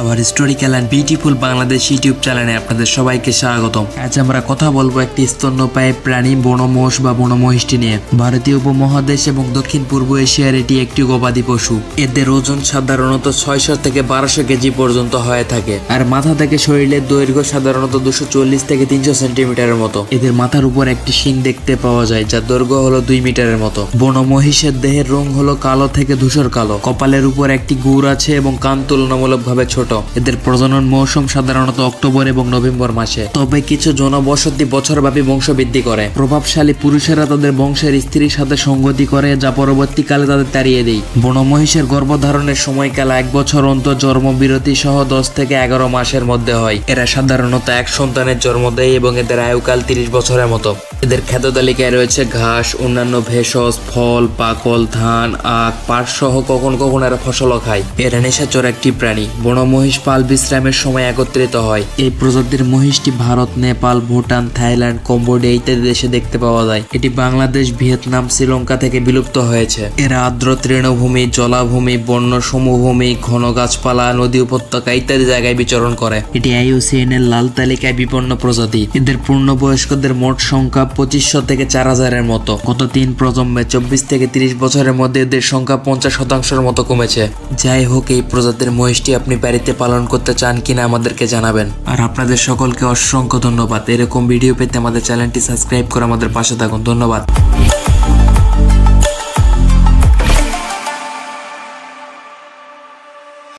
আবার historical and beautiful Bangladesh YouTube চ্যানেলে আপনাদের সবাইকে স্বাগতম। আজ আমরা কথা বলবো একটি স্তন্যপায়ী প্রাণী বনমোষ বা বনমহিষটি নিয়ে। ভারতীয় উপমহাদেশ এবং দক্ষিণ পূর্ব এশিয়ার এটি একটি গবাদি পশু। এদের ওজন সাধারণত 600 থেকে 1200 কেজি পর্যন্ত হয়ে থাকে, আর মাথা থেকে শরীরের দৈর্ঘ্য সাধারণত 240 থেকে 300 সেন্টিমিটারের মতো। এদের মাথার উপর একটি শিং দেখতে পাওয়া যায়, যার দৈর্ঘ্য হলো 2 মিটারের মতো। বনমহিষের দেহের রং হলো কালো থেকে ধূসর কালো। কপালের উপর একটি গুড় আছে এবং কান তুলনামূলকভাবে ছোট। এদের প্রজনন মৌসুম সাধারণত অক্টোবর এবং নভেম্বর মাসে। তবে কিছু জনবসতি বছরব্যাপী বংশবৃদ্ধি করে। প্রভাবশালী পুরুষেরা তাদের বংশের স্ত্রীর সাথে সঙ্গতি করে, যা পরবর্তীকালে তাদের তাড়িয়ে দেয়। বনমহিষের গর্ভধারণের সময়কাল 1 বছর অন্তর জন্মবিরতি সহ 10 থেকে 11 মাসের মধ্যে হয়। এরা সাধারণত এক সন্তানের জন্ম দেয় এবং এদের আয়ুকাল 30 বছরের মতো। এদের খাদ্য তালিকায় রয়েছে ঘাস, অন্যান্য ভেষজ, ফল, পাকল, ধান, আখ, পাট সহ কখনো কখনো এরা ফসলও খায়। এরা নিশাচর একটি প্রাণী। বনমহিষ পাল বিশ্রামের সময় একত্রিত হয়। এই প্রজাতির মহিষটি ভারত, নেপাল, ভুটান, থাইল্যান্ড, কম্বোডিয়া ইত্যাদি দেশে দেখতে পাওয়া যায়। এটি বাংলাদেশ, ভিয়েতনাম, শ্রীলঙ্কা থেকে বিলুপ্ত হয়েছে। এরা আর্দ্র তৃণভূমি, জলাভূমি, বন্য সমভূমি, ঘন গাছপালা, নদী উপত্যকা ইত্যাদি জায়গায় বিচরণ করে। এটি IUCN এর লাল তালিকায় বিপন্ন প্রজাতি। এদের পূর্ণবয়স্কদের মোট সংখ্যা 2500 থেকে 4000-এর মতো। গত 3 প্রজন্মে 24 থেকে 30 বছরের মধ্যে এদের সংখ্যা 50% মতো কমেছে। যাই হোক, এই প্রজাতির মহিষটি আপনি বাড়িতে পালন করতে চান কিনা আমাদেরকে জানাবেন। আর আপনাদের সকলকে অসংখ্য ধন্যবাদ। এরকম ভিডিও পেতে আমাদের চ্যানেলটি সাবস্ক্রাইব করে আমাদের পাশে থাকুন। ধন্যবাদ।